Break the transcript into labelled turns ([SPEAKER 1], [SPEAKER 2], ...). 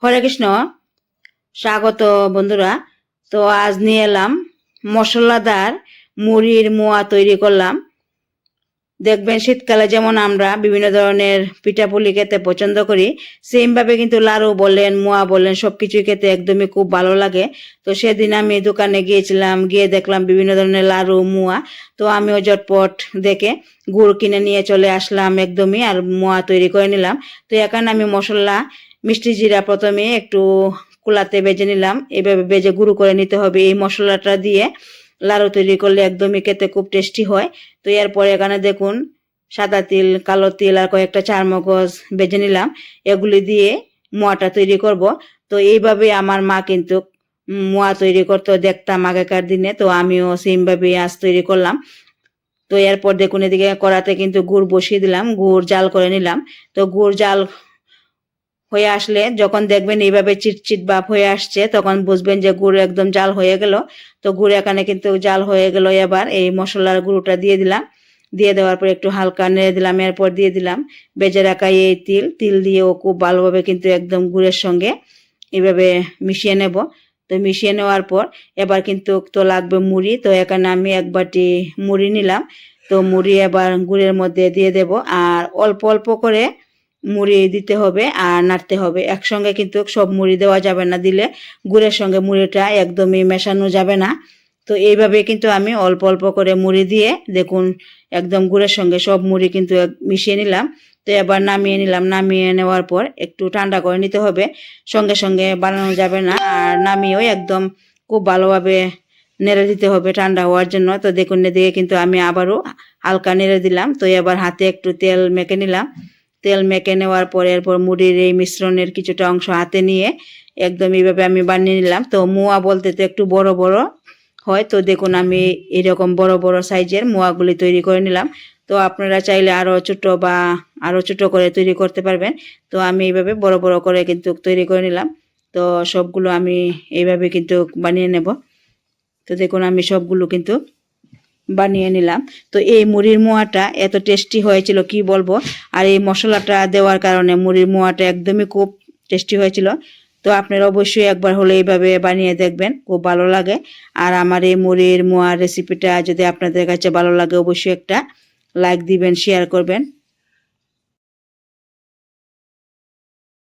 [SPEAKER 1] হরে কৃষ্ণ, স্বাগত বন্ধুরা। তো আজ নিয়ে এলাম মশলাদার মুড়ির মোয়া তৈরি করলাম। দেখবেন শীতকালে যেমন আমরা বিভিন্ন ধরনের পিঠাপুলি খেতে পছন্দ করি, সেম ভাবে কিন্তু লাড়ু বলেন, মোয়া বলেন, সবকিছু খেতে একদমই খুব ভালো লাগে। তো সেদিন আমি দোকানে গিয়েছিলাম, গিয়ে দেখলাম বিভিন্ন ধরনের লাড়ু, মোয়া। তো আমিও ঝটপট দেখে গুড় কিনে নিয়ে চলে আসলাম একদমই, আর মোয়া তৈরি করে নিলাম। তো এখানে আমি মশলা মিষ্টি জিরা প্রথমে একটু কুলাতে বেজে নিলাম। এভাবে বেজে গুঁড়ো করে নিতে হবে। এই মশলাটা দিয়ে লাড়ু তৈরি করলে একদমই খেতে খুব টেস্টি হয়। তো এরপরে এখানে দেখুন সাদা তিল, কালো তিল আর কয়েকটা চারমগজ বেজে নিলাম। এগুলি দিয়ে মোয়াটা তৈরি করব। তো এইভাবে আমার মা কিন্তু মোয়া তৈরি করতে দেখতাম আগেকার দিনে। তো আমিও সেম ভাবে আজ তৈরি করলাম। তো এরপর দেখুন এদিকে কড়াতে কিন্তু গুড় বসিয়ে দিলাম, গুড় জাল করে নিলাম। তো গুড় জাল হয়ে আসলে যখন দেখবেন এইভাবে চিটচিট ভাব হয়ে আসছে, তখন বুঝবেন যে গুড় একদম জাল হয়ে গেল। তো গুড় এখানে কিন্তু জাল হয়ে গেল। এবার এই মশলার গুঁড়োটা দিয়ে দিলাম। দিয়ে দেওয়ার পর একটু হালকা নেড়ে দিলাম। এরপর দিয়ে দিলাম বেজে রাখা এই তিল। তিল দিয়েও খুব ভালোভাবে কিন্তু একদম গুড়ের সঙ্গে এইভাবে মিশিয়ে নেব। তো মিশিয়ে নেওয়ার পর এবার কিন্তু তো লাগবে মুড়ি। তো এখানে আমি এক বাটি মুড়ি নিলাম। তো মুড়ি এবার গুড়ের মধ্যে দিয়ে দেব, আর অল্প অল্প করে মুড়ি দিতে হবে আর নাড়তে হবে। একসঙ্গে কিন্তু সব মুড়ি দেওয়া যাবে না, দিলে গুড়ের সঙ্গে মুড়িটা একদমই মেশানো যাবে না। তো এইভাবে কিন্তু আমি অল্প অল্প করে মুড়ি দিয়ে দেখুন একদম গুড়ের সঙ্গে সব মুড়ি কিন্তু মিশিয়ে নিলাম। তো এবার নামিয়ে নিলাম। নামিয়ে নেওয়ার পর একটু ঠান্ডা করে নিতে হবে, সঙ্গে সঙ্গে বানানো যাবে না। আর নামিয়েও একদম খুব ভালোভাবে নেড়ে দিতে হবে ঠান্ডা হওয়ার জন্য। তো দেখুন এদিকে কিন্তু আমি আবারও হালকা নেড়ে দিলাম। তো এবার হাতে একটু তেল মেখে নিলাম। তেল মেখে নেওয়ার পর এরপর মুড়ির এই মিশ্রণের কিছুটা অংশ হাতে নিয়ে একদম এইভাবে আমি বানিয়ে নিলাম। তো মোয়া বলতে তো একটু বড় বড় হয়। তো দেখুন আমি এরকম বড় বড় সাইজের মোয়াগুলি তৈরি করে নিলাম। তো আপনারা চাইলে আরও ছোট বা আরও ছোট করে তৈরি করতে পারবেন। তো আমি এইভাবে বড় বড় করে কিন্তু তৈরি করে নিলাম। তো সবগুলো আমি এইভাবে কিন্তু বানিয়ে নেব। তো দেখুন আমি সবগুলো কিন্তু বানিয়ে নিলাম। তো এই মুড়ির মোয়াটা এত টেস্টি হয়েছিল কি বলবো। আর এই মশলাটা দেওয়ার কারণে মুড়ির মোয়াটা একদমই খুব টেস্টি হয়েছিল। তো আপনারা অবশ্যই একবার হলে এইভাবে বানিয়ে দেখবেন, খুব ভালো লাগে। আর আমার এই মুড়ির মোয়ার রেসিপিটা যদি আপনাদের কাছে ভালো লাগে অবশ্যই একটা লাইক দিবেন, শেয়ার করবেন।